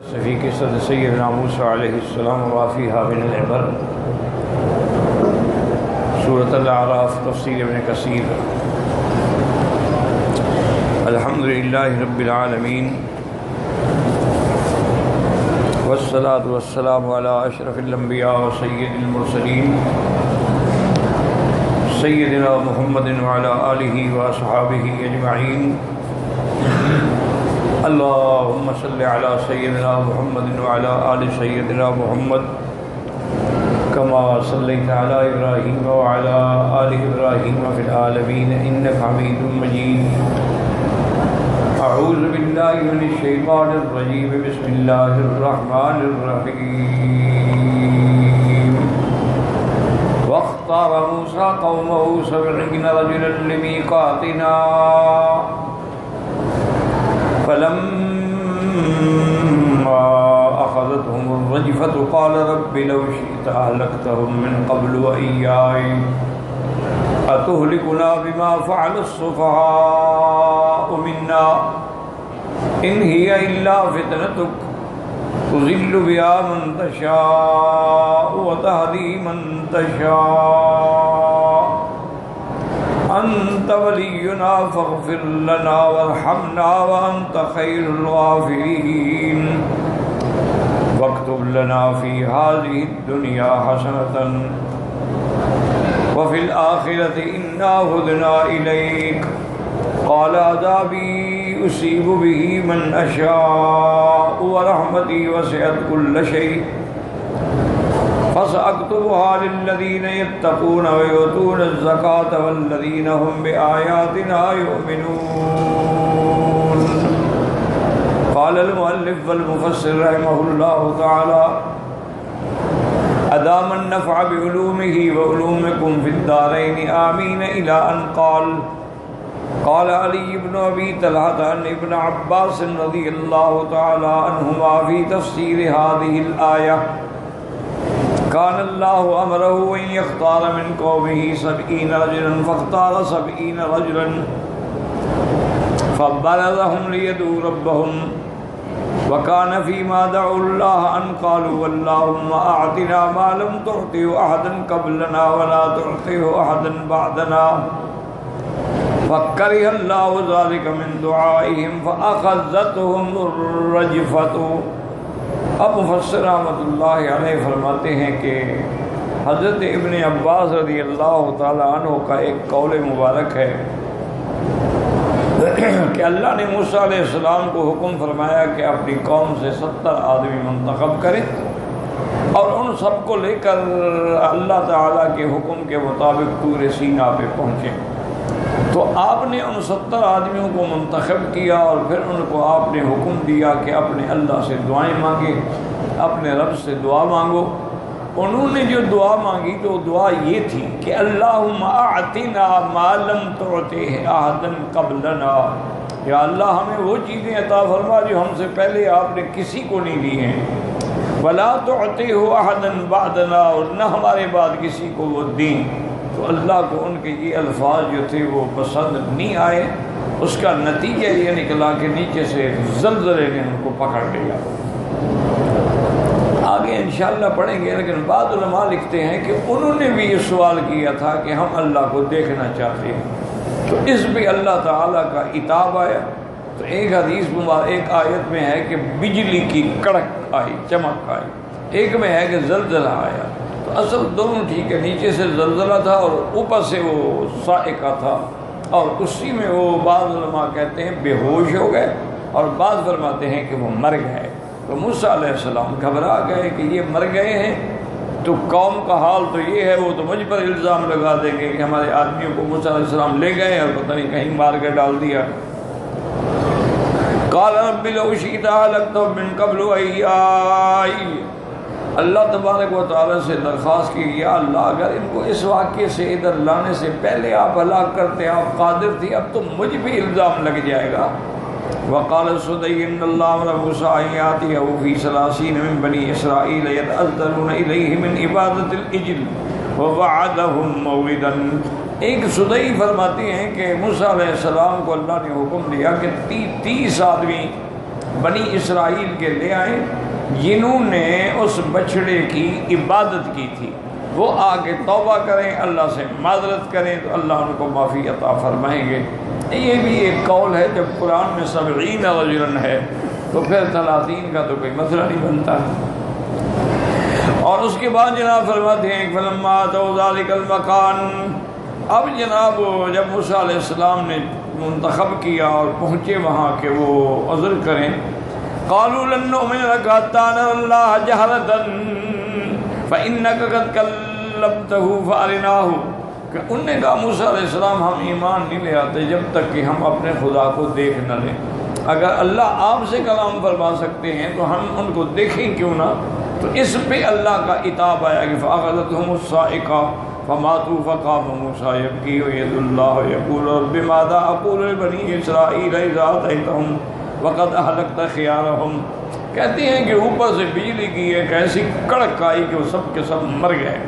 فی قصۃ سیدنا موسیٰ علیہ السلام وفیہا من العبر، سورۃ الاعراف، تفسیر ابن کثیر۔ الحمدللہ رب العالمین، والصلاة والسلام علی اشرف الانبیاء وسید المرسلین، سیدنا محمد وعلی آلہ واصحابہ اجمعین۔ اللہم صلی علی سیدنا محمد وعلی آل سیدنا محمد کما صلیت علی ابراہیم وعلی آل ابراہیم فی العالمین انک حمید مجید۔ اعوذ باللہ من الشیطان الرجیم، بسم اللہ الرحمن الرحیم۔ واختار موسیٰ قومہ 70 رجلا لمیقاتنا فلما أخذتهم الرجفة قال رب لو شئت أهلكتهم من قبل وإياي أتهلكنا بما فعل السفهاء منا إن هي إلا فتنتك تضل بها من تشاء وتهدي من تشاء أنت ولينا فاغفر لنا وارحمنا وأنت خير الغافرين واكتب لنا في هذه الدنيا حسنة وفي الآخرة إنا هدنا إليك قال عذابي أصيب به من أشاء ورحمتي وسعت كل شيء فسأكتبها للذين يتقون ويؤتون الزكاة والذين هم بآياتنا يؤمنون۔ قال المؤلف والمفسر رحمه الله تعالى أدام النفع بعلومه وعلومكم في الدارين آمين إلى أن قال علي بن أبي طلحة عن ابن عباس رضي الله تعالى عنهما في تفسير هذه الآية كان الله أمره أن يختار من قومه 70 رجلا فاختار 70 رجلا فبلغهم ليدعوا ربهم وكان فيما دعوا الله أن قالوا اللهم أعطنا ما لم تعطه أحدا قبلنا ولا تعطه أحدا بعدنا فكره الله ذلك من دعائهم فأخذتهم الرجفة۔ اب مفسر رحمۃ اللہ علیہ فرماتے ہیں کہ حضرت ابن عباس رضی اللہ تعالیٰ عنہ کا ایک قول مبارک ہے کہ اللہ نے موسیٰ علیہ السلام کو حکم فرمایا کہ اپنی قوم سے 70 آدمی منتخب کریں اور ان سب کو لے کر اللہ تعالیٰ کے حکم کے مطابق طور سینا پہ پہنچیں۔ تو آپ نے ان 70 آدمیوں کو منتخب کیا اور پھر ان کو آپ نے حکم دیا کہ اپنے اللہ سے دعائیں مانگے، اپنے رب سے دعا مانگو۔ انہوں نے جو دعا مانگی تو دعا یہ تھی کہ اللہم اعطنا ما لم تعطه احدا قبلنا، یا اللہ ہمیں وہ چیزیں عطا فرما جو ہم سے پہلے آپ نے کسی کو نہیں دی ہیں، ولا تعطه احدا بعدنا، اور نہ ہمارے بعد کسی کو وہ دیں۔ تو اللہ کو ان کے یہ الفاظ جو تھے وہ پسند نہیں آئے، اس کا نتیجہ یہ نکلا کہ نیچے سے زلزلے نے ان کو پکڑ لیا۔ آگے انشاءاللہ پڑھیں گے، لیکن بعض علماء لکھتے ہیں کہ انہوں نے بھی یہ سوال کیا تھا کہ ہم اللہ کو دیکھنا چاہتے ہیں، تو اس بھی اللہ تعالیٰ کا عتاب آیا۔ تو ایک حدیث ایک آیت میں ہے کہ بجلی کی کڑک آئی، چمک آئی، ایک میں ہے کہ زلزلہ آیا۔ تو اصل دونوں ٹھیک ہے، نیچے سے زلزلہ تھا اور اوپر سے وہ صاعقہ تھا، اور اسی میں وہ بعض علماء کہتے ہیں بے ہوش ہو گئے اور بعض فرماتے ہیں کہ وہ مر گئے۔ تو موسیٰ علیہ السلام گھبرا گئے کہ یہ مر گئے ہیں، تو قوم کا حال تو یہ ہے، وہ تو مجھ پر الزام لگا دیں گے کہ ہمارے آدمیوں کو موسیٰ علیہ السلام لے گئے اور پتہ نہیں کہیں مار کے ڈال دیا۔ قال رب لو شئت أهلكتهم من قبل وإياي، اللہ تبارک و تعالیٰ سے درخواست کی یا اللہ اگر ان کو اس واقعے سے ادھر لانے سے پہلے آپ ہلاک کرتے، آپ قادر تھی، اب تو مجھ بھی الزام لگ جائے گا۔ وقال السدی ان اللہ امر موسیٰ ان یأتیہ فی 30 من بنی اسرائیل یتعذرون الیہ من عبادت العجل ووعدہم موعدا۔ ایک سدی فرماتے ہیں کہ موسیٰ علیہ السلام کو اللہ نے حکم دیا کہ 30 آدمی بنی اسرائیل کے لے آئے جنہوں نے اس بچڑے کی عبادت کی تھی، وہ آ کے توبہ کریں، اللہ سے معذرت کریں تو اللہ ان کو معافی عطا فرمائیں گے۔ یہ بھی ایک قول ہے، جب قرآن میں 70 رجلا ہے تو پھر 30 کا تو کوئی مسئلہ نہیں بنتا۔ اور اس کے بعد جناب فرماتے ہیں فلما اتوا ذلک المکان، اب جناب جب موسیٰ علیہ السلام نے منتخب کیا اور پہنچے وہاں کہ وہ عذر کریں، قالوا لن نؤمن لك حتى نرى الله جهرة فإنك قد كلمته فأرناه، کہ انہوں نے کہا موسیٰ علیہ السلام ہم ایمان نہیں لے آتے جب تک کہ ہم اپنے خدا کو دیکھ نہ لیں، اگر اللہ آپ سے کلام فرما سکتے ہیں تو ہم ان کو دیکھیں کیوں نہ؟ تو اس پہ اللہ کا عتاب آیا کہ فأخذتهم الصاعقة فماتوا فقام موسیٰ يبكي ويدعو الله يقول رب ماذا أقول لبني إسرائيل إذا أتيتهم وقد أهلكت خيارهم، کہتے ہیں کہ اوپر سے بجلی کی ایک ایسی کڑک آئی کہ وہ سب کے سب مر گئے۔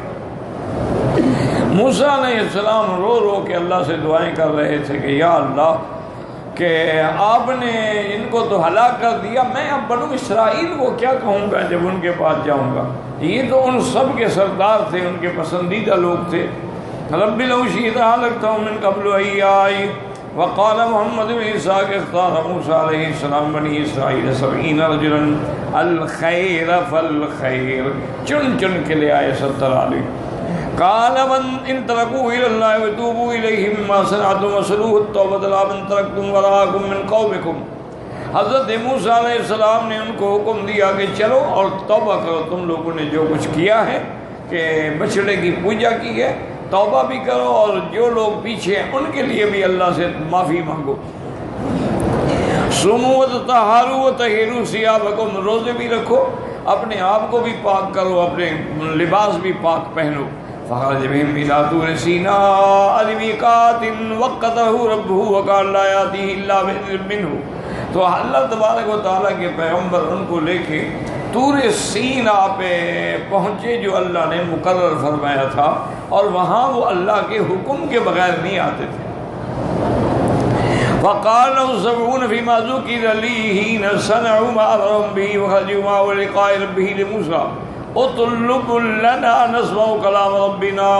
موسیٰ علیہ السلام رو رو کے اللہ سے دعائیں کر رہے تھے کہ یا اللہ کہ آپ نے ان کو تو ہلاک کر دیا، میں اب بنو اسرائیل کو کیا کہوں گا جب ان کے پاس جاؤں گا؟ یہ تو ان سب کے سردار تھے، ان کے پسندیدہ لوگ تھے۔ رب لو شئت أهلكتهم من قبل إياي، وقال محمد بن عیسیٰ کہ اختار موسیٰ علیہ السلام بنی اسرائیل 70 رجلا الخیر فالخیر، چن چن کے لے آئے 70 آدمی۔ قال من ان تركوا الى الله وتوبوا اليه مما صنعتم وسلوه التوبة لا من تركتم وراءكم من قومكم، حضرت موسیٰ علیہ السلام نے ان کو حکم دیا کہ چلو اور توبہ کرو، تم لوگوں نے جو کچھ کیا ہے کہ بچڑے کی پوجا کی ہے، توبہ بھی کرو، اور جو لوگ پیچھے ہیں ان کے لیے بھی اللہ سے معافی مانگو۔ صوموا وتطہروا وطہروا ثیابکم، روزے بھی رکھو، اپنے آپ کو بھی پاک کرو، اپنے لباس بھی پاک پہنو۔ فخرج بهم إلى طور سيناء لميقات وقته ربه وقال لا يأتيه إلا بإذن منه، تو اللہ تبارک و تعالیٰ کے پیغمبر ان کو لے کے طور سینا پہ پہنچے جو اللہ نے مقرر فرمایا تھا، اور وہاں وہ اللہ کے حکم کے بغیر نہیں آتے تھے۔ وقال له 70 فيما ذكر لي حين صنعوا ما أمرهم به وخرجوا معه لقاء ربه لموسى اطلب لنا نسمع کلام ربنا۔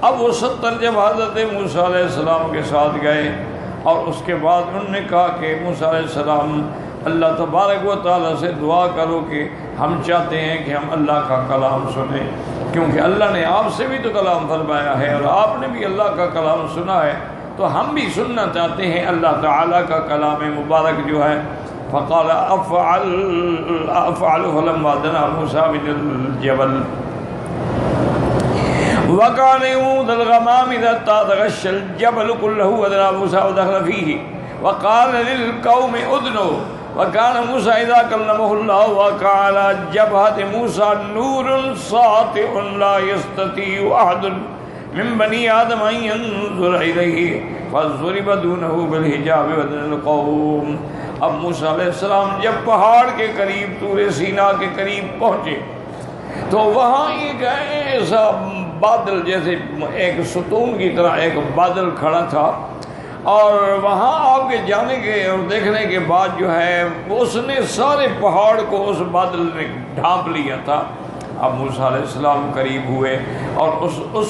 اب وہ 70 جب حضرت موسیٰ علیہ السلام کے ساتھ گئے، اور اس کے بعد انہوں نے کہا کہ موسیٰ علیہ السلام اللہ تبارک و تعالیٰ سے دعا کرو کہ ہم چاہتے ہیں کہ ہم اللہ کا کلام سنیں، کیونکہ اللہ نے آپ سے بھی تو کلام فرمایا ہے اور آپ نے بھی اللہ کا کلام سنا ہے، تو ہم بھی سننا چاہتے ہیں اللہ تعالیٰ کا کلام مبارک جو ہے۔ فقال افعل فلما دنا موسیٰ من الجبل وكان يموت الغمام اذا تغشى الجبل كله ودنا موسى ودخل فيه وقال للقوم ادنوا وكان موسى اذا كلمه الله وقع على جبهة موسى نور ساطع لا يستطيع احد من بني آدم ان ينظر اليه فضرب دونه بالحجاب ودنا القوم۔ اب موسیٰ علیہ السلام جب پہاڑ کے قریب طور سینا کے قریب پہنچے تو وہاں ایک ایسا بادل، جیسے ایک ستون کی طرح ایک بادل کھڑا تھا، اور وہاں آپ کے جانے کے اور دیکھنے کے بعد جو ہے اس نے سارے پہاڑ کو اس بادل نے ڈھانپ لیا تھا۔ اب موسیٰ علیہ السلام قریب ہوئے اور اس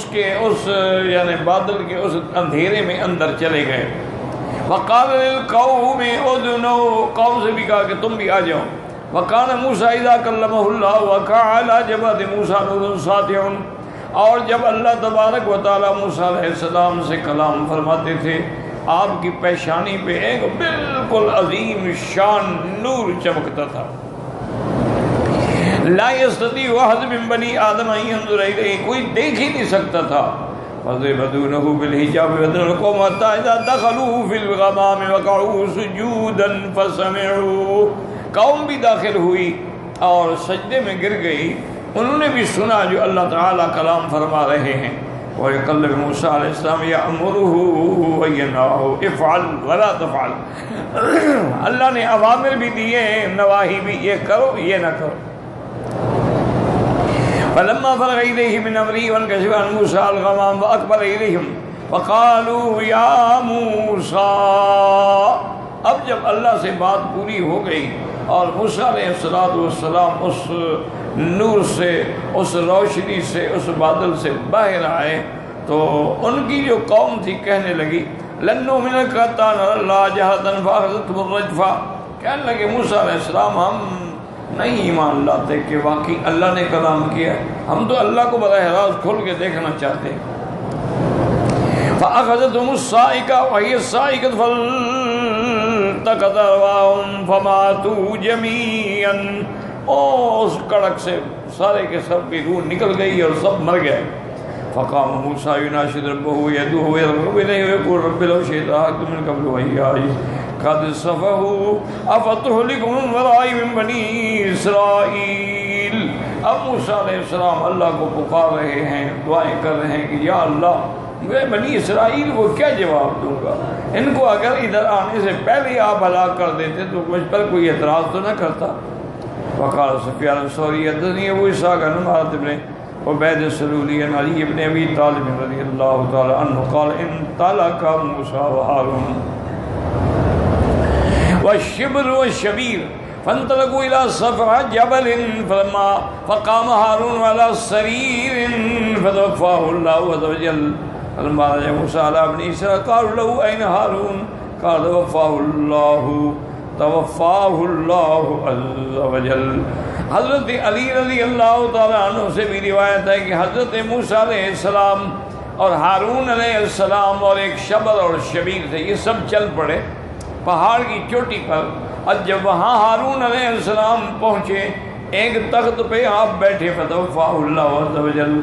یعنی بادل کے اس اندھیرے میں اندر چلے گئے۔ وقال للقوم ادنوا، قوم سے بھی کہا کہ تم بھی آ جاؤ۔ وكان موسیٰ اذا كلمه الله وقع على جبهة موسیٰ نور ساطع، اور جب اللہ تبارک و تعالیٰ موسیٰ علیہ السلام سے کلام فرماتے تھے آپ کی پیشانی پہ ایک بالکل عظیم شان نور چمکتا تھا۔ لا يستطيع احد من بني آدم ان ينظر اليه، کوئی دیکھ ہی نہیں سکتا تھا۔ فضرب دونه بالحجاب ودنا القوم حتى اذا دخلوا في الغمام وقعوا سجودا فسمعوا، قوم بھی داخل ہوئی اور سجدے میں گر گئی، انہوں نے بھی سنا جو اللہ تعالیٰ کلام فرما رہے ہیں۔ وَيَقَلَّبُ موسیٰ علیہ السلام يَأْمُرُهُ وَيَنْهَاهُ افعل ولا تفعل، اللہ نے اوامر بھی دیے نواہی بھی، یہ کرو یہ نہ کرو۔ فلما فرغ إليه من أمره وانكشف عن موسى الغمام وأقبل إليهم وقالوا يا موسى، اب جب اللہ سے بات پوری ہو گئی اور موسیٰ علیہ السلام اس نور سے، اس روشنی سے، اس بادل سے باہر آئے تو ان کی جو قوم تھی کہنے لگی لن نؤمن لک حتی نری اللہ جہرۃ فأخذتهم الرجفہ، کہنے لگے موسیٰ علیہ السلام ہم نہیں ایمان لاتے کہ واقعی اللہ نے کلام کیا، ہم تو اللہ کو براہ راست کھل کے دیکھنا چاہتے ہیں۔ فأخذتهم الصاعقہ وہی الصاعقۃ فالتقط أرواحهم فماتوا جميعا، اس کڑک سے سارے کے سب کی روح نکل گئی اور سب مر گئے۔ فقام موسیٰ يناشد ربه يدعوه ويرغب إليه ويقول رب لو شئت أهلكت من قبل وإياي قد صفحوا أفتهلكهم من ورائي من بني إسرائيل۔ اب موسیٰ علیہ السلام اللہ کو پکار رہے ہیں، دعائیں کر رہے ہیں کہ یا اللہ میں بنی اسرائیل کو کیا جواب دوں گا، ان کو اگر ادھر آنے سے پہلے آپ ہلاک کر دیتے تو مجھ پر کوئی اعتراض تو نہ کرتا۔ وقال سفیان الثوری حدثنی ابو اسحاق عن معاذ بن عبید السلولی عن علی بن ابی طالب رضی اللہ تعالی عنہ قال انطلق موسیٰ وہارون والشبر والشبیر فانطلقوا الى صفحة جبل فقام هارون على سرير فتوفاه الله عز وجل فلما رجع موسى على بني إسرائيل قالوا له أين هارون قال توفاه الله عز وجل۔ حضرت علی رضی اللہ تعالیٰ عنہ سے بھی روایت ہے کہ حضرت موسیٰ علیہ السلام اور ہارون علیہ السلام اور ایک شبر اور شبیر تھے، یہ سب چل پڑے پہاڑ کی چوٹی پر، اور جب وہاں ہارون علیہ السلام پہنچے ایک تخت پہ آپ بیٹھے فتوفاہ اللہ عز وجل،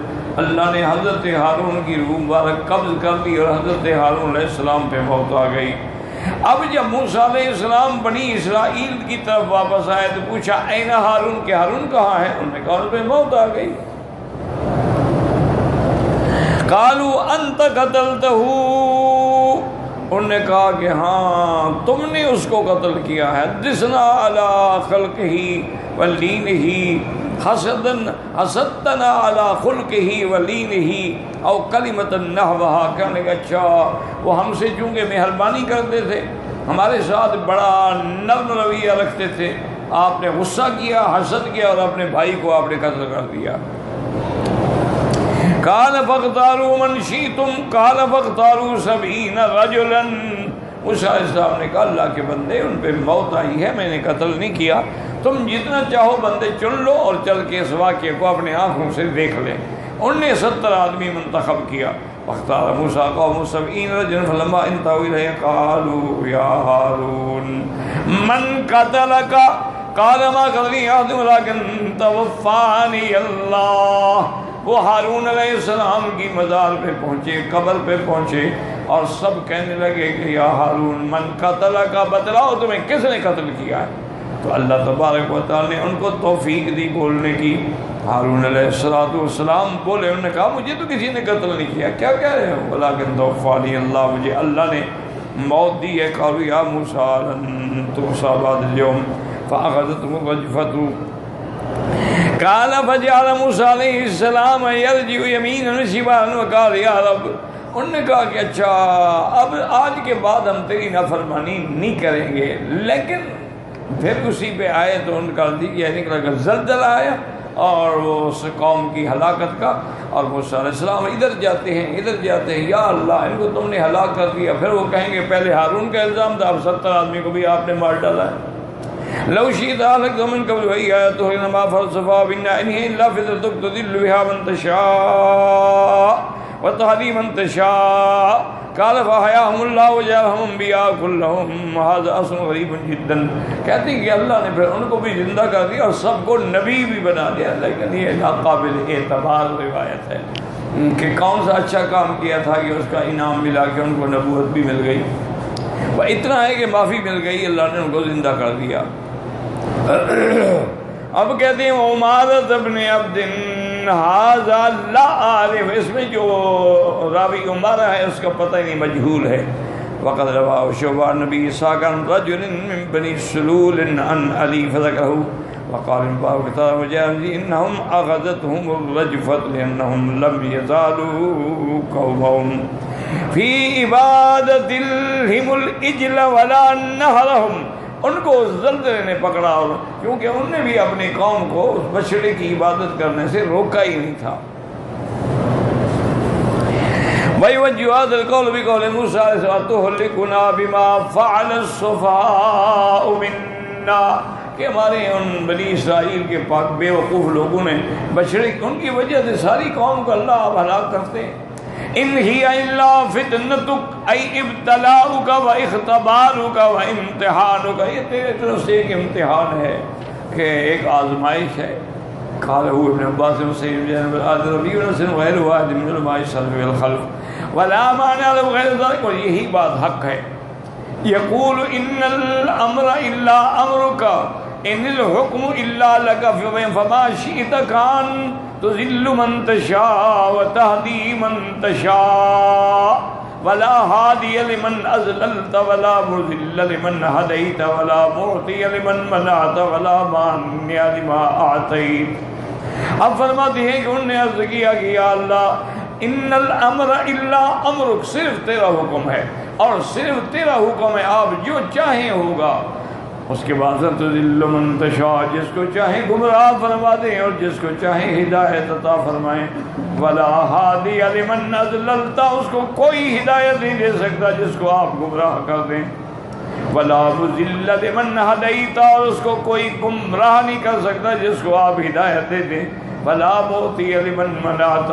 اللہ نے حضرت ہارون کی روح مبارک قبض کر دی اور حضرت ہارون علیہ السلام پہ موت آ گئی۔ اب جب موسیٰ علیہ السلام بنی اسرائیل کی طرف واپس آئے تو پوچھا این ہارون، کہ ہارون کہاں ہے؟ انہوں نے کہا ان پہ موت آ گئی۔ قالوا انت قتلتہ، انہوں نے کہا کہ ہاں تم نے اس کو قتل کیا ہے۔ حدثنا علی خلقہ ولینہ حسدنا علی خلقہ ولینہ او کلمۃ نحوہا، کہنے کا اچھا وہ ہم سے چونکہ مہربانی کرتے تھے، ہمارے ساتھ بڑا نرم رویہ رکھتے تھے، آپ نے غصہ کیا، حسد کیا اور اپنے بھائی کو آپ نے قتل کر دیا۔ قال فاختاروا من شئتم قال فاختاروا 70 رجلا، موسیٰ علیہ السلام نے کہا اللہ کے بندے ان پہ موت آئی ہے، میں نے قتل نہیں کیا، تم جتنا چاہو بندے چن لو اور چل کے اس واقعے کو اپنے آنکھوں سے دیکھ لیں۔ انہوں نے 70 آدمی منتخب کیا۔ فاختار موسیٰ قوم 70 رجلا فلما انتهوا الیہ قالوا یا ہارون من قتلک قال ما قتلنی احد ولکن توفانی اللہ۔ وہ ہارون علیہ السلام کی مزار پہ پہنچے، قبر پہ پہنچے اور سب کہنے لگے کہ یا ہارون من قتل کا بتلاؤ تمہیں کس نے قتل کیا ہے؟ تو اللہ تبارک و تعالی نے ان کو توفیق دی بولنے کی۔ ہارون علیہ السلام بولے، انہوں نے کہا مجھے تو کسی نے قتل نہیں کیا، کیا کہہ رہے ہو؟ ولیکن توفانی اللہ، مجھے اللہ نے موت دی ہے۔ قالوا یا موسیٰ لن تؤسى بعد اليوم فأخذتهم الرجفة قال فجعل موسیٰ علیہ السلام یرجع یمینا وشمالا وقال یا رب، انہوں نے کہا کہ اچھا اب آج کے بعد ہم تیری نافرمانی نہیں کریں گے، لیکن پھر اسی پہ آئے تو ان کا یہ نکلا کہ زلزلہ آیا اور وہ اس قوم کی ہلاکت کا، اور موسیٰ علیہ السلام ادھر جاتے ہیں یا اللہ ان کو تم نے ہلاک کر دیا۔ پھر وہ کہیں گے پہلے ہارون کا الزام تھا، اب 70 آدمی کو بھی آپ نے مار ڈالا ہے۔ لو شئت أهلكتهم من قبل وإياي إنما فلسفة بنا إن هي إلا فتنتك تضل بها من تشاء وتهدي من تشاء قال فأحياهم الله وجعلهم أنبياء كلهم هذا أمر غريب جدا۔ کہتے ہیں کہ اللہ نے پھر ان کو بھی زندہ کر دیا اور سب کو نبی بھی بنا دیا، لیکن یہ ناقابل اعتبار روایت ہے کہ کون سا اچھا کام کیا تھا کہ اس کا انعام ملا کہ ان کو نبوت بھی مل گئی، وہ اتنا ہے کہ معافی مل گئی، اللہ نے ان کو زندہ کر دیا۔ اب کہتے ہیں عمارت ابن عبد ھذا لا عارف، اس میں جو راوی عمارہ ہے اس کا پتہ ہی نہیں، مجہول ہے۔ وقد رواه شعبہ نبی اسحاق عن رجل من بني سلول عن علی فذكره وقال إنهم أخذتهم الرجفة لأنهم لم يزالوا قومهم في عبادتهم العجل ولا نهرهم. ان کو زلزلے نے پکڑا، اور کیونکہ انہوں نے بھی اپنی قوم کو اس بچڑے کی عبادت کرنے سے روکا ہی نہیں تھا. وَيُوَجِّهُ هَذَا الْقَوْلُ بِقَوْلِ مُوسَىٰ عَلَيْهِ السَّلَامُ تُهْلِكُنَا بِمَا فَعَلَ السُّفَهَاءُ مِنَّا، کہ ہمارے ان بنی اسرائیل کے پاک بے وقوف لوگوں نے بچڑے ان کی وجہ سے ساری قوم کو اللہ اب ہلاک کرتے ہیں. ان ہی الا فتنتک ای ابتلاؤک و اختبارک و امتحانک، یہ تیرے طرف سے ایک امتحان ہے کہ ایک آزمائش ہے. قال هو ابن عباس وسيد بن ربيع بن غير واحد من علماء السلف والخلف ولا معنى له غير ذلك. اور یہی بات حق ہے. يقول ان الامر الا امرك ان الحكم الا لك فما شئت كان تذل من تشاء وتهدي من تشاء ولا هادي لمن أضللت ولا مضل لمن هديت ولا معطي لمن منعت ولا مانع لما أعطيت. اب فرماتے ہیں کہ انہوں نے عرض کیا کہ یا اللہ ان الامر الا امرک، صرف تیرا حکم ہے اور صرف تیرا حکم ہے، آپ جو چاہیں ہوگا. اس کے بعد تذل من تشاء، جس کو چاہیں گمراہ فرما دیں اور جس کو چاہیں ہدایت عطا فرمائیں. ولا ہادی لمن اضللت، اس کو کوئی ہدایت نہیں دے سکتا جس کو آپ گمراہ کر دیں. ولا مضل لمن ہدیت، اور اس کو کوئی گمراہ نہیں کر سکتا جس کو آپ ہدایت دے دیں. ولا معطی لمن منعت،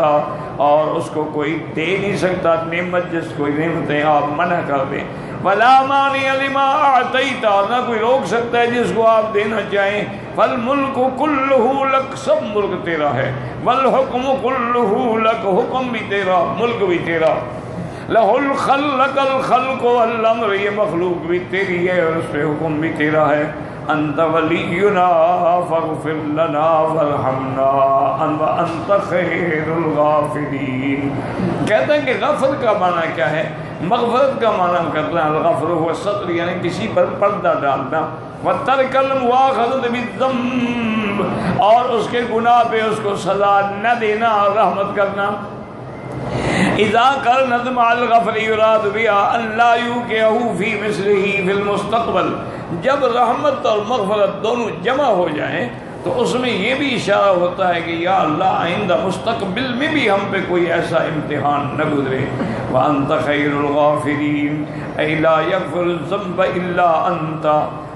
اور اس کو کوئی دے نہیں سکتا نعمت جس کو نعمتیں آپ منع کر دیں. ولا مانع لما اعطیت، نہ کوئی روک سکتا ہے جس کو آپ دینا چاہیں. فالملک کلہ لک، سب ملک تیرا ہے. والحکم کلہ لک، حکم بھی تیرا ملک بھی تیرا. لہ الخلق الخلق والامر، یہ مخلوق بھی تیری ہے اور اس پہ حکم بھی تیرا ہے. انت ولینا فاغفر لنا وارحمنا وانت خیر الغافرین. کہتے ہیں کہ غفر کا معنی کیا ہے؟ مغفرت کا معنی کرنا الغفر هو الستر، یعنی کسی پر پردہ ڈالنا. وترک المؤاخذۃ بالذنب، اور اس کے گناہ پہ اس کو سزا نہ دینا اور رحمت کرنا. اذا كانت مع الغفر يراد بها ان لا يوقعه في مثله في المستقبل، جب رحمت اور مغفرت دونوں جمع ہو جائیں تو اس میں یہ بھی اشارہ ہوتا ہے کہ یا اللہ آئندہ مستقبل میں بھی ہم پہ کوئی ایسا امتحان نہ گزرے. وانت خیر الغافرین، اے لا یغفر الذنب الا انت،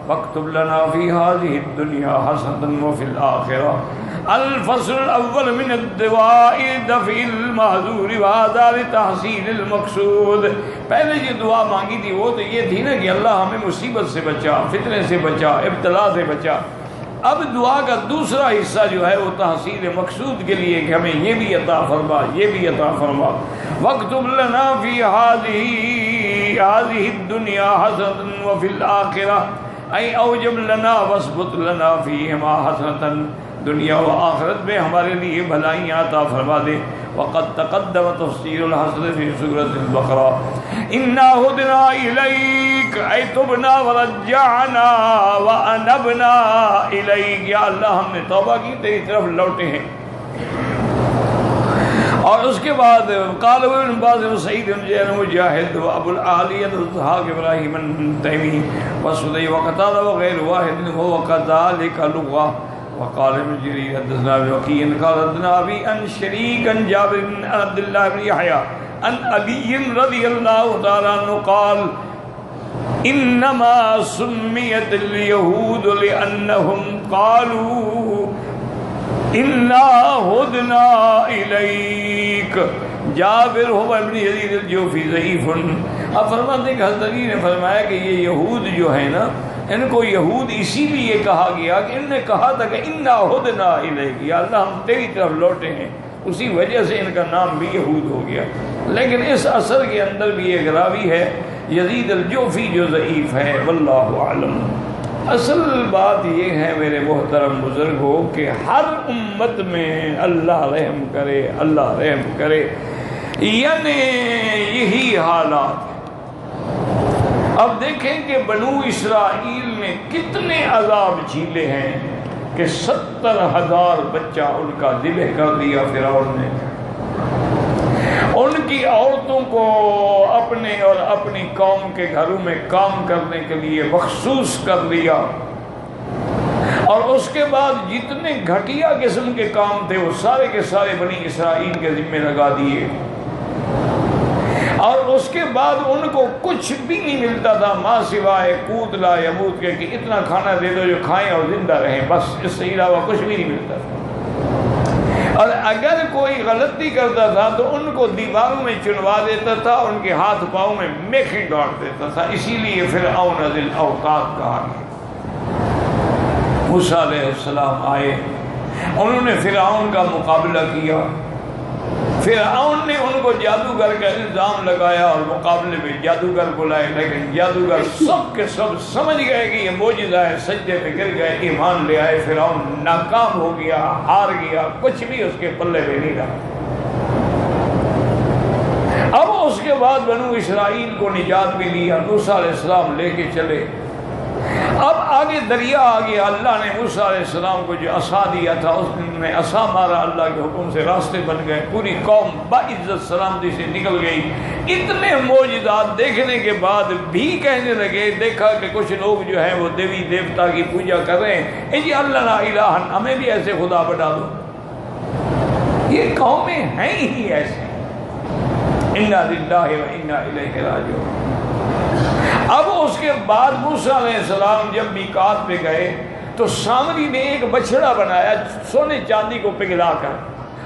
واکتب لنا فی هذه الدنیا حسنۃ وفی الآخرہ. الفصل الاول من الدعاء دفع المحظور وهذا لتحصیل المقصود. پہلے جو دعا مانگی تھی وہ تو یہ تھی نا کہ اللہ ہمیں مصیبت سے بچا، فتنے سے بچا، ابتلا سے بچا. اب دعا کا دوسرا حصہ جو ہے وہ تحصیل مقصود کے لیے کہ ہمیں یہ بھی عطا فرما، یہ بھی عطا فرما. واکتب لنا فی هذه الدنیا حسنۃ وفی الآخرہ، اے اوجب لنا واثبت لنا فیہما حسنۃ، دنیا و آخرت میں ہمارے لیے بھلائیاں عطا فرما دے. وقد تقدم تفسیر الحسن فی سورۃ البقرہ. انا ہدنا الیک، اے تبنا ورجعنا وانبنا الیک، یا اللہ ہم نے توبہ کی، تیری طرف لوٹے ہیں. اور اس کے بعد قال ابن باز سعید بن مجاہد و ابو العالیہ اسحاق ابراہیم التیمی وسدی وقتادہ وغیر واحد وكذلك لغہ. وقال ابن جرير حدثنا وكيع قال حدثنا ابي عن شريك عن جابر بن عبد الله بن يحيى عن علي رضي الله تعالى عنه قال انما سميت اليهود لانهم قالوا انا هدنا اليك. جابر هو ابن يزيد الجوفي ضعيف. اب فرماتے ہیں کہ حضرت علی نے فرمایا کہ یہ یہود جو ہے نا، ان کو یہود اسی لیے کہا گیا کہ ان نے کہا تھا کہ انا ہدنا الیک، یا اللہ ہم تیری طرف لوٹے ہیں، اسی وجہ سے ان کا نام بھی یہود ہو گیا. لیکن اس اثر کے اندر بھی ایک راوی ہے یزید الجوفی جو ضعیف ہے، واللہ اعلم. اصل بات یہ ہے میرے محترم بزرگوں کہ ہر امت میں اللہ رحم کرے، اللہ رحم کرے، یعنی یہی حالات. اب دیکھیں کہ بنو اسرائیل نے کتنے عذاب جھیلے ہیں، کہ 70,000 بچہ ان کا ذبح کر دیا فرعون نے، ان کی عورتوں کو اپنے اور اپنی قوم کے گھروں میں کام کرنے کے لیے مخصوص کر لیا، اور اس کے بعد جتنے گھٹیا قسم کے کام تھے وہ سارے کے سارے بنی اسرائیل کے ذمہ لگا دیے، اور اس کے بعد ان کو کچھ بھی نہیں ملتا تھا ماں سوائے قوت لا یموت کے، کہ اتنا کھانا دے دو جو کھائیں اور زندہ رہیں، بس اس سے علاوہ کچھ بھی نہیں ملتا تھا۔ اور اگر کوئی غلطی کرتا تھا تو ان کو دیواروں میں چنوا دیتا تھا، ان کے ہاتھ پاؤں میں میخیں گاڑ دیتا تھا، اسی لیے فرعون ذی الاوتاد کہا گیا۔ موسیٰ علیہ السلام آئے، انہوں نے فرعون کا مقابلہ کیا، فرعون نے ان کو جادوگر کا الزام لگایا اور مقابلے میں جادوگر بلائے، لیکن جادوگر سب کے سب سمجھ گئے کہ یہ معجزہ ہے، سجدے پہ گر گئے، ایمان لے آئے۔ فرعون ناکام ہو گیا، ہار گیا، کچھ بھی اس کے پلے میں نہیں رہا۔ اب اس کے بعد بنو اسرائیل کو نجات ملی، موسیٰ علیہ السلام لے کے چلے۔ اب آگے دریا آ گیا، اللہ نے موسیٰ علیہ السلام کو جو عصا دیا تھا اس نے عصا مارا، اللہ کے حکم سے راستے بن گئے، پوری قوم باعزت سلامتی سے نکل گئی۔ اتنے معجزات دیکھنے کے بعد بھی کہنے لگے، دیکھا کہ کچھ لوگ جو ہیں وہ دیوی دیوتا کی پوجا کر رہے ہیں، اجعل لنا الہا، ہمیں بھی ایسے خدا بنا دو۔ یہ قومیں ہیں ہی ایسے، انا للہ و انا الیہ راجعون۔ اب اس کے بعد موسیٰ علیہ السلام جب میقات پہ گئے تو سامری نے ایک بچڑا بنایا سونے چاندی کو پگھلا کر،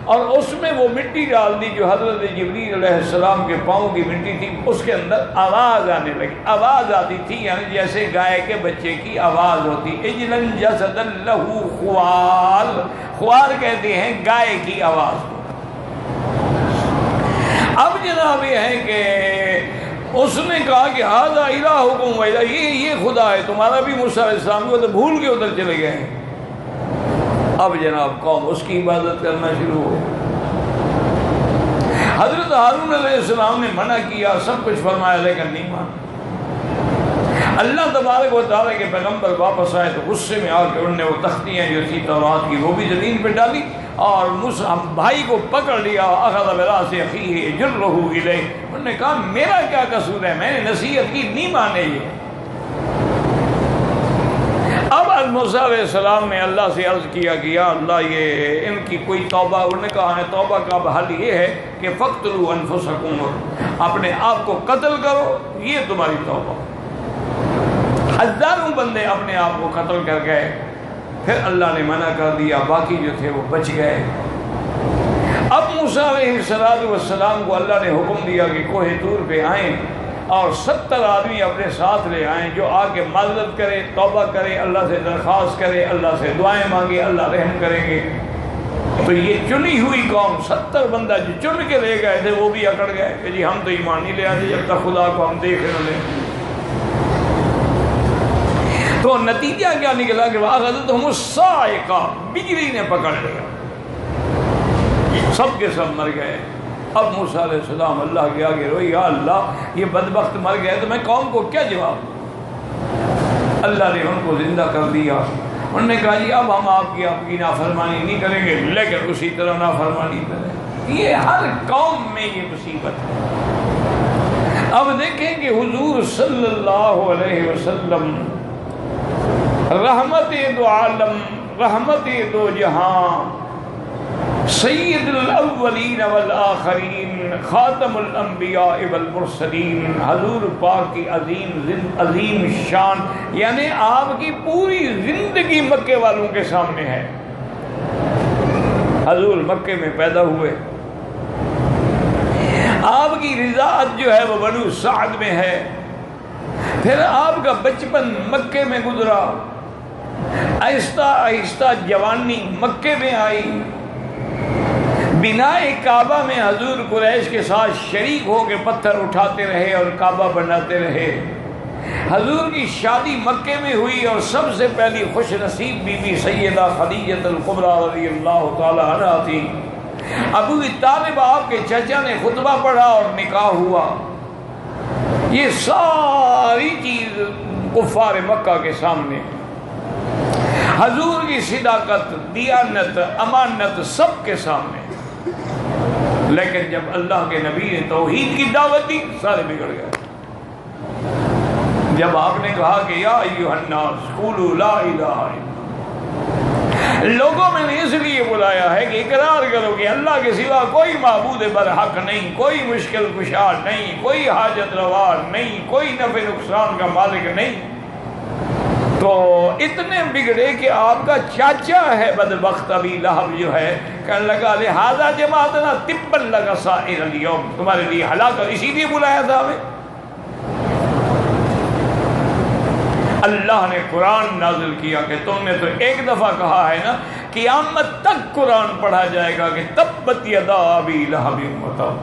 اور اس میں وہ مٹی ڈال دی جو حضرت جبریل علیہ السلام کے پاؤں کی مٹی تھی، اس کے اندر آواز آنے لگی، آواز آتی تھی یعنی جیسے گائے کے بچے کی آواز ہوتی، اجلن جسدا لہ خوار، خوار کہتے ہیں گائے کی آواز کو۔ اب جناب یہ ہے کہ اس نے کہا کہ ھذا الہکم و الہ، یہ خدا ہے تمہارا بھی۔ موسیٰ علیہ السلام کو تو بھول کے ادھر چلے گئے ہیں۔ اب جناب قوم اس کی عبادت کرنا شروع ہو۔ حضرت ہارون علیہ السلام نے منع کیا، سب کچھ فرمایا، لیکن نہیں مانا۔ اللہ تبارک و تعالیٰ کے پیغمبر واپس آئے تو غصے میں آ کے انہوں نے وہ تختیاں جو تھی تورات کی وہ بھی زمین پہ ڈالی، اور بھائی کو پکڑ لیا، اخذ براس اخیہ یجرہ الیہ، انہوں نے کہا میرا کیا قصور ہے، میں نے نصیحت کی، نہیں مانے یہ۔ اب موسیٰ علیہ السلام نے اللہ سے عرض کیا کہ یا اللہ یہ ان کی کوئی توبہ، انہوں نے کہا ہے توبہ کا حل یہ ہے کہ فقتلوا انفسکم، اپنے آپ کو قتل کرو، یہ تمہاری توبہ۔ ہزاروں بندے اپنے آپ کو قتل کر گئے، پھر اللہ نے منع کر دیا، باقی جو تھے وہ بچ گئے۔ اب موسیٰ علیہ السلام کو اللہ نے حکم دیا کہ کوہ طور پہ آئیں اور 70 آدمی اپنے ساتھ لے آئیں، جو آ کے معذرت کرے، توبہ کرے، اللہ سے درخواست کرے، اللہ سے دعائیں مانگے، اللہ رحم کریں گے۔ تو یہ چنی ہوئی قوم 70 بندہ جو چن کے لے گئے تھے وہ بھی اکڑ گئے کہ جی ہم تو ایمان نہیں لے آتے جب تک خدا کو ہم دیکھ نہ لیں۔ تو نتیجہ کیا نکلا کہ وَأَخَذَتْهُمُ الصَّاعِقَةُ، بجلی نے پکڑ لیا، سب کے سب مر گئے۔ اب موسیٰ علیہ السلام اللہ کے آگے روئے، یا اللہ یہ بدبخت مر گئے تو میں قوم کو کیا جواب دوں؟ اللہ نے ان کو زندہ کر دیا۔ انہوں نے کہا جی اب ہم آپ کی نافرمانی نہیں کریں گے، لیکن اسی طرح نافرمانی کریں۔ یہ ہر قوم میں یہ مصیبت ہے۔ اب دیکھیں کہ حضور صلی اللہ علیہ وسلم رحمت دو عالم، رحمت دو جہاں، سید الاولین والآخرین، خاتم الانبیاء والمرسلین، حضور پاک کی عظیم شان، یعنی آپ کی پوری زندگی مکے والوں کے سامنے ہے۔ حضور مکے میں پیدا ہوئے، آپ کی رضاعت جو ہے وہ بنو سعد میں ہے، پھر آپ کا بچپن مکے میں گزرا، آہستہ آہستہ جوانی مکے میں آئی، بناء کعبہ میں حضور قریش کے ساتھ شریک ہو کے پتھر اٹھاتے رہے اور کعبہ بناتے رہے۔ حضور کی شادی مکے میں ہوئی اور سب سے پہلی خوش نصیب بی بی سیدہ خدیجہ الکبریٰ رضی اللہ تعالی عنہا تھی۔ ابو طالب آپ کے چچا نے خطبہ پڑھا اور نکاح ہوا۔ یہ ساری چیز کفار مکہ کے سامنے۔ حضور کی صداقت، دیانت، امانت سب کے سامنے، لیکن جب اللہ کے نبی نے توحید کی دعوت دی سارے بگڑ گئے۔ جب آپ نے کہا کہ یا ایھا الناس قولوا لا الہ الا اللہ، لوگوں میں نے اس لیے بلایا ہے کہ اقرار کرو کہ اللہ کے سوا کوئی معبود برحق نہیں، کوئی مشکل کشا نہیں، کوئی حاجت روا نہیں، کوئی نفع نقصان کا مالک نہیں۔ تو اتنے بگڑے کہ آپ کا چاچا ہے بدبخت ابی لہب جو ہے، کہنے لگا لہذا جماعتنا تبا لک سائر اليوم، تمہارے لیے ہلاکت، اسی لیے بلایا تھا ہمیں۔ اللہ نے قرآن نازل کیا کہ تم نے تو ایک دفعہ کہا ہے نا قیامت تک قرآن پڑھا جائے گا کہ تبت یدا ابی لہب وتب،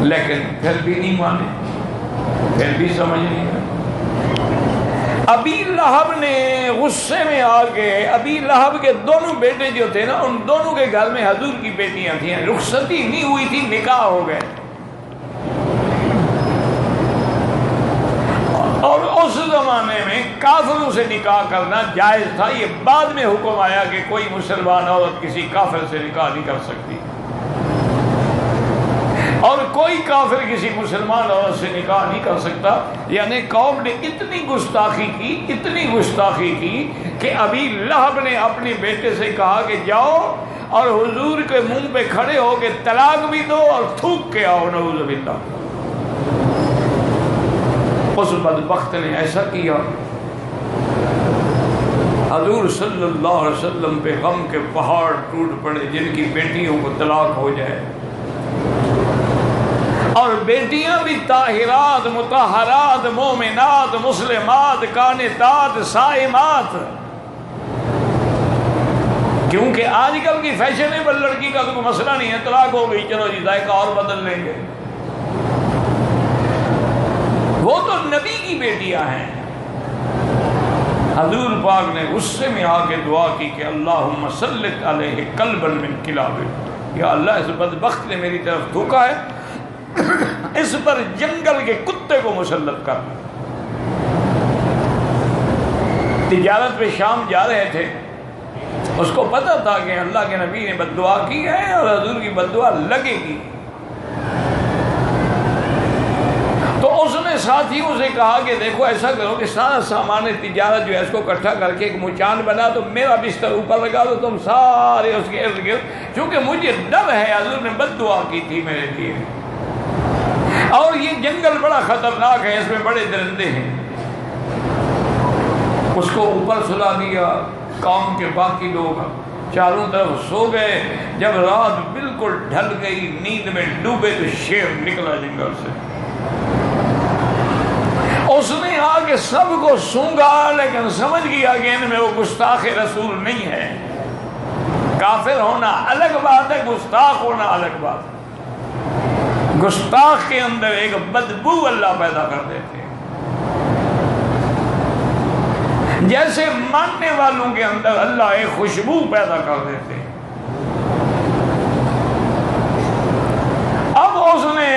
لیکن پھر بھی نہیں مانے، پھر بھی سمجھ نہیں آئے۔ ابی لہب نے غصے میں آ کے، ابی لہب کے دونوں بیٹے جو تھے نا، ان دونوں کے گھر میں حضور کی بیٹیاں تھیں، رخصتی نہیں ہوئی تھی، نکاح ہو گئے، اور اس زمانے میں کافروں سے نکاح کرنا جائز تھا۔ یہ بعد میں حکم آیا کہ کوئی مسلمان عورت کسی کافر سے نکاح نہیں کر سکتی، اور کوئی کافر کسی مسلمان عورت سے نکاح نہیں کر سکتا۔ یعنی قوم نے اتنی گستاخی کی، اتنی گستاخی کی کہ ابی لہب نے اپنے بیٹے سے کہا کہ جاؤ اور حضور کے منہ پہ کھڑے ہو کے طلاق بھی دو اور تھوک کے آؤ، نعوذ باللہ۔ اس بدبخت نے ایسا کیا، حضور صلی اللہ علیہ وسلم پہ غم کے پہاڑ ٹوٹ پڑے، جن کی بیٹیوں کو طلاق ہو جائے، اور بیٹیاں بھی طاہرات، مطہرات، مومنات، مسلمات، قانتات، صائمات، کیونکہ آج کل کی فیشنیبل لڑکی کا کوئی مسئلہ نہیں ہے، طلاق ہو گئی چلو جی ذائقہ اور بدل لیں گے، وہ تو نبی کی بیٹیاں ہیں۔ حضور پاک نے غصے میں آ کے دعا کی کہ اللہم سلط علیہ قلبا من کلابک، یا اللہ اس بدبخت نے میری طرف تھوکا ہے، اس پر جنگل کے کتے کو مسلط کر۔ تجارت پہ شام جا رہے تھے، اس کو پتا تھا کہ اللہ کے نبی نے بد دعا کی ہے اور حضور کی بد دعا لگے گی، تو اس نے ساتھیوں سے کہا کہ دیکھو ایسا کرو کہ سارا سامان تجارت جو ہے اس کو اکٹھا کر کے ایک مچان بنا دو، میرا بستر اوپر لگا دو، تم سارے اس کے ارد گرد، کیونکہ مجھے ڈر ہے حضور نے بد دعا کی تھی میرے لیے، اور یہ جنگل بڑا خطرناک ہے، اس میں بڑے درندے ہیں۔ اس کو اوپر سلا دیا، قوم کے باقی لوگ چاروں طرف سو گئے۔ جب رات بالکل ڈھل گئی، نیند میں ڈوبے، تو شیر نکلا جنگل سے، اس نے آ کے سب کو سونگا، لیکن سمجھ گیا کہ ان میں وہ گستاخ رسول نہیں ہے۔ کافر ہونا الگ بات ہے، گستاخ ہونا الگ بات ہے۔ گستاخ کے اندر ایک بدبو اللہ پیدا کر دیتے ہیں، جیسے ماننے والوں کے اندر اللہ ایک خوشبو پیدا کر دیتے ہیں۔ اب اس نے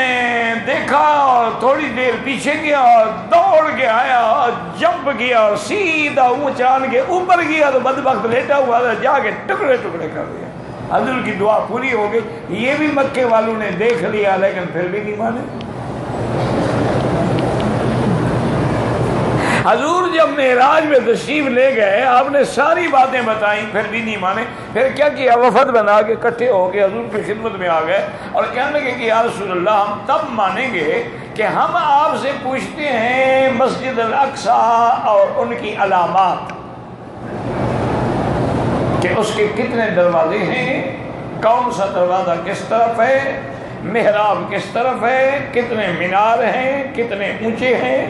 دیکھا اور تھوڑی دیر پیچھے گیا اور دوڑ کے آیا اور جمپ کیا اور سیدھا اونچان کے اوپر گیا، تو بدبخت لیٹا ہوا تھا، جا کے ٹکڑے ٹکڑے کر دیا۔ حضور کی دعا پوری ہو گئی۔ یہ بھی مکے والوں نے دیکھ لیا، لیکن پھر بھی نہیں مانے۔ حضور جب معراج میں تشریف لے گئے، آپ نے ساری باتیں بتائیں، پھر بھی نہیں مانے۔ پھر کیا کیا، وفد بنا کے اکٹھے ہو کے حضور کی خدمت میں آ گئے اور کہنے لگے کہ یا رسول اللہ، ہم تب مانیں گے کہ ہم آپ سے پوچھتے ہیں مسجد الاقصی اور ان کی علامات، کہ اس کے کتنے دروازے ہیں، کون سا دروازہ کس طرف ہے، محراب کس طرف ہے، کتنے مینار ہیں، کتنے اونچے ہیں،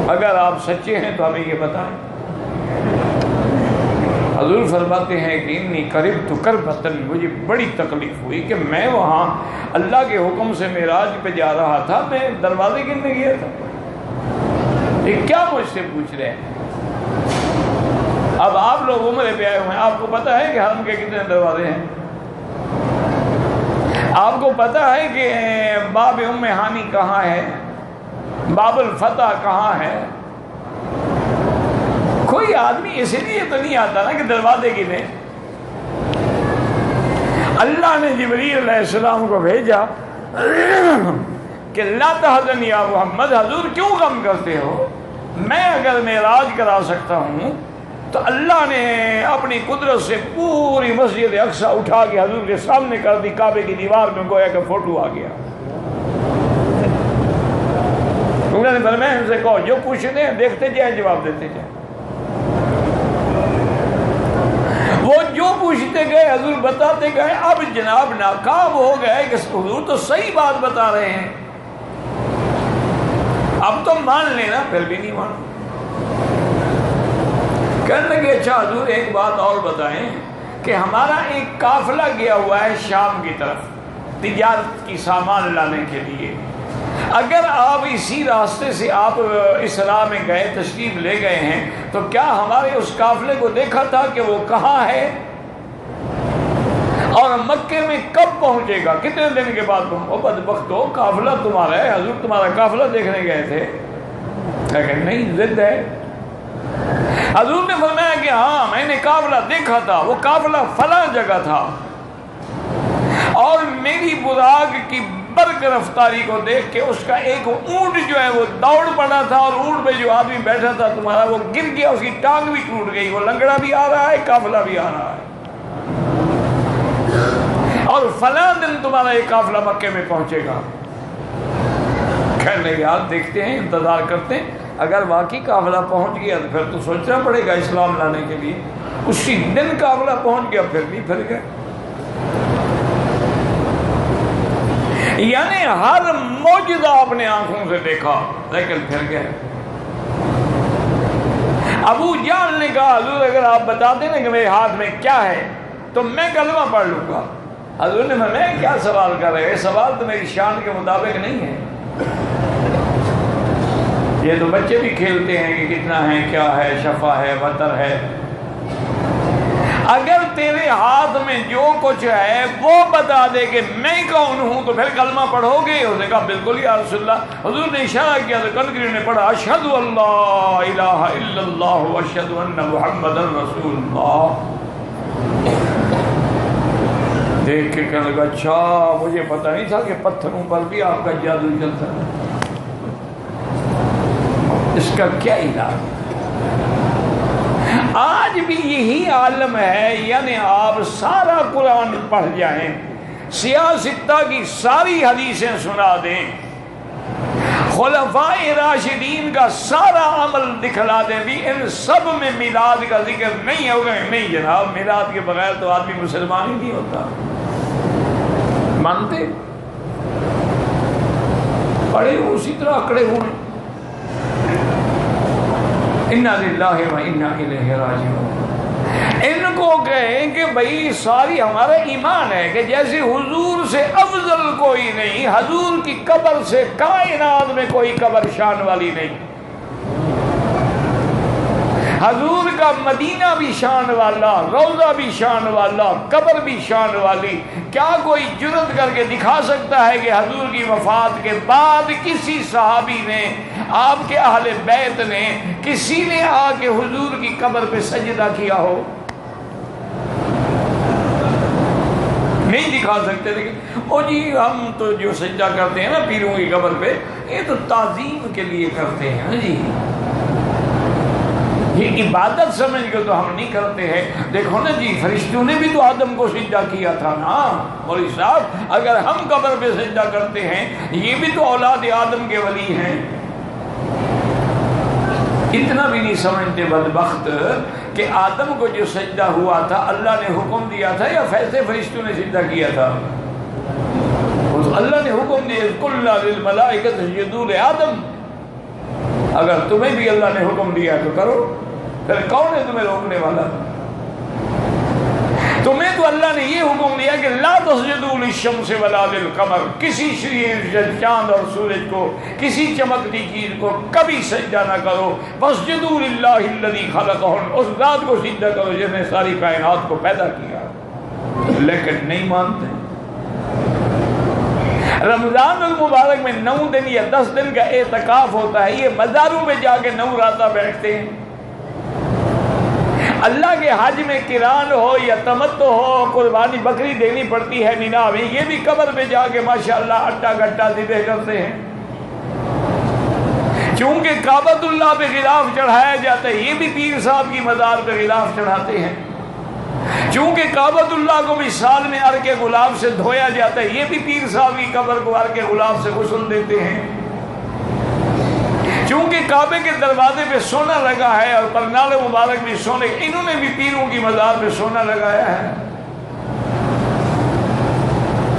اگر آپ سچے ہیں تو ہمیں یہ بتائیں۔ حضور فرماتے ہیں کہ انی قربت کربۃ، مجھے بڑی تکلیف ہوئی کہ میں وہاں اللہ کے حکم سے معراج پہ جا رہا تھا، میں دروازے گننے گیا تھا، یہ کیا مجھ سے پوچھ رہے ہیں؟ اب آپ لوگ عمرے پہ آئے ہوئے ہیں، آپ کو پتا ہے کہ حرم کے کتنے دروازے ہیں؟ آپ کو پتا ہے کہ باب ام ہانی کہاں ہے، باب الفتح کہاں ہے؟ کوئی آدمی اس لیے تو نہیں آتا نا کہ دروازے گنے. اللہ نے جبریل علیہ السلام کو بھیجا کہ لا تحزن یا محمد، حضور کیوں غم کرتے ہو؟ میں اگر معراج کرا سکتا ہوں تو اللہ نے اپنی قدرت سے پوری مسجد اقصی اٹھا کے حضور کے سامنے کر دی، کعبے کی دیوار میں گویا کہ فوٹو آ گیا. انہوں نے فرمایا ان سے کہو جو پوچھتے ہیں دیکھتے جائیں، جواب دیتے جائیں. وہ جو پوچھتے گئے حضور بتاتے گئے. اب جناب ناکام ہو گئے کہ حضور تو صحیح بات بتا رہے ہیں، اب تو مان لینا. پھر بھی نہیں مان. کہنے لگے اچھا حضور ایک بات اور بتائیں کہ ہمارا ایک قافلہ گیا ہوا ہے شام کی طرف تجارت کی سامان لانے کے لیے، اگر آپ اسی راستے سے آپ اسراء میں گئے، تشریف لے گئے ہیں، تو کیا ہمارے اس قافلے کو دیکھا تھا کہ وہ کہاں ہے اور مکے میں کب پہنچے گا، کتنے دن کے بعد؟ وہ بدبختو قافلہ تمہارا ہے، حضور تمہارا قافلہ دیکھنے گئے تھے. لیکن نہیں، ضد ہے. حضور نے فرمایا کہ ہاں میں نے قافلہ دیکھا تھا، وہ قافلہ فلاں جگہ تھا، اور میری براق کی برق رفتاری کو دیکھ کے اس کا ایک اونٹ جو ہے وہ دوڑ پڑا تھا، اور اونٹ پہ جو آدمی بیٹھا تھا تمہارا وہ گر گیا، اس کی ٹانگ بھی ٹوٹ گئی، وہ لنگڑا بھی آ رہا ہے، قافلہ بھی آ رہا ہے، اور فلاں دن تمہارا یہ قافلہ مکے میں پہنچے گا. خیر نہیں یار، دیکھتے ہیں، انتظار کرتے ہیں. اگر واقعی قافلہ پہنچ گیا تو پھر تو سوچنا پڑے گا اسلام لانے کے لیے. اسی دن قافلہ پہنچ گیا، پھر بھی پھر گئے. یعنی ہر معجزہ اپنے آنکھوں سے دیکھا لیکن پھر گئے. ابو جہل نے کہا حضور اگر آپ بتا دیں نا کہ میرے ہاتھ میں کیا ہے تو میں کلمہ پڑھ لوں گا. حضور نے میں کیا سوال کر رہے ہیں، سوال تو میری شان کے مطابق نہیں ہے. یہ تو بچے بھی کھیلتے ہیں کہ کتنا ہے، کیا ہے، شفا ہے، وتر ہے. اگر تیرے ہاتھ میں جو کچھ ہے وہ بتا دے کہ میں کون ہوں تو پھر کلمہ پڑھو گے؟ اس نے کہا بالکل یا رسول اللہ. حضور نے اشارہ کیا تو کنکریوں نے پڑھا اشہد ان لا الہ الا اللہ واشہد ان محمد رسول اللہ. دیکھ کے کہنے لگا اچھا مجھے پتہ نہیں تھا کہ پتھروں پر بھی آپ کا جادو چلتا ہے، اس کا کیا علاج؟ آج بھی یہی عالم ہے. یعنی آپ سارا قرآن پڑھ جائیں، سیاستہ کی ساری حدیثیں سنا دیں، خلفاء راشدین کا سارا عمل دکھلا دیں، بھی ان سب میں میلاد کا ذکر نہیں ہوگا. نہیں جناب، میلاد کے بغیر تو آدمی مسلمان ہی نہیں ہوتا. مانتے پڑے ہو اسی طرح اکڑے ہوئے. انا للہ و انا الیہ راجعون. ان کو کہیں کہ بھائی ساری ہمارا ایمان ہے کہ جیسے حضور سے افضل کوئی نہیں، حضور کی قبر سے کائنات میں کوئی قبر شان والی نہیں. حضور کا مدینہ بھی شان والا، روضہ بھی شان والا، قبر بھی شان والی. کیا کوئی جرت کر کے دکھا سکتا ہے کہ حضور کی وفات کے بعد کسی صحابی نے، آپ کے اہل بیت نے، کسی نے آ کے حضور کی قبر پہ سجدہ کیا ہو؟ نہیں دکھا سکتے. لیکن او جی ہم تو جو سجدہ کرتے ہیں نا پیروں کی قبر پہ، یہ تو تعظیم کے لیے کرتے ہیں جی، یہ عبادت سمجھ کے تو ہم نہیں کرتے ہیں. دیکھو نا جی فرشتوں نے بھی تو آدم کو سجدہ کیا تھا نا مولوی صاحب. اگر ہم قبر پہ سجدہ کرتے ہیں، یہ بھی تو اولاد آدم کے ولی ہیں. اتنا بھی نہیں سمجھتے بدبخت کہ آدم کو جو سجدہ ہوا تھا اللہ نے حکم دیا تھا یا فیصلے فرشتوں نے سجدہ کیا تھا؟ اللہ نے حکم دیا قُلْنَا لِلْمَلَائِكَةِ اسْجُدُوا لِآدَمَ. اگر تمہیں بھی اللہ نے حکم دیا تو کرو، پھر کون ہے تمہیں روکنے والا؟ تمہیں تو اللہ نے یہ حکم دیا کہ لا تسجدوا للشمس ولا للقمر، کسی چاند اور سورج کو، کسی چمکتی چیز کو کبھی سجدہ نہ کرو. فاسجدوا للہ الذی خلقہن، اس ذات کو سجدہ کرو جس نے ساری کائنات کو پیدا کیا. لیکن نہیں مانتے. رمضان المبارک میں 9 دن یا 10 دن کا اعتکاف ہوتا ہے، یہ مزاروں میں جا کے 9 راتیں بیٹھتے ہیں. اللہ کے حج میں قران ہو یا تمتع ہو، قربانی بکری دینی پڑتی ہے مینا میں، یہ بھی قبر پہ جا کے ماشاءاللہ اٹا گٹا ذبح کرتے ہیں، چونکہ کعبۃ اللہ پہ غلاف چڑھایا جاتا ہے، یہ بھی پیر صاحب کی مزار پہ غلاف چڑھاتے ہیں، چونکہ کعبۃ اللہ کو بھی سال میں عرق غلاف سے دھویا جاتا ہے، یہ بھی پیر صاحب کی قبر کو عرق غلاف سے غسل دیتے ہیں، چونکہ کعبے کے دروازے پہ سونا لگا ہے اور پرنال مبارک بھی سونے، انہوں نے بھی پیروں کی مزار پہ سونا لگایا ہے۔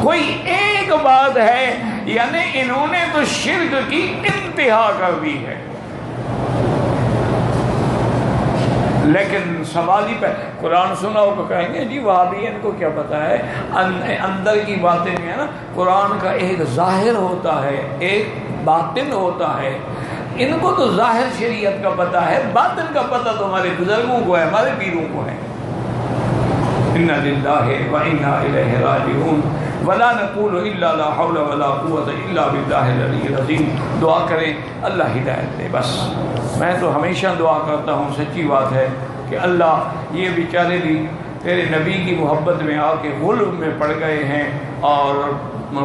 کوئی ایک بات ہے، یعنی انہوں نے تو شرک کی انتہا کر دی ہے، لیکن سوال ہی پہ قرآن سنا ہو تو کہیں گے جی وہابی ان کو کیا پتا ہے، اندر کی باتیں جو ہے نا، قرآن کا ایک ظاہر ہوتا ہے ایک باطن ہوتا ہے، ان کو تو ظاہر شریعت کا پتہ ہے، باطن کا پتہ تو ہمارے بزرگوں کو ہے، ہمارے پیروں کو ہے۔ انا للہ و انا الیہ راجعون ولا نقول الا لا حول ولا قوة الا باللہ العلی العظیم۔ دعا کریں اللہ ہدایت دے، بس میں تو ہمیشہ دعا کرتا ہوں، سچی بات ہے کہ اللہ یہ بیچارے بھی تیرے نبی کی محبت میں آ کے غلو میں پڑ گئے ہیں اور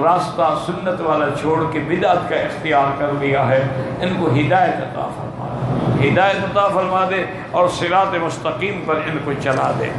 راستہ سنت والا چھوڑ کے بدعت کا اختیار کر لیا ہے، ان کو ہدایت عطا فرما دے، ہدایت عطا فرما دے اور صراط مستقیم پر ان کو چلا دے۔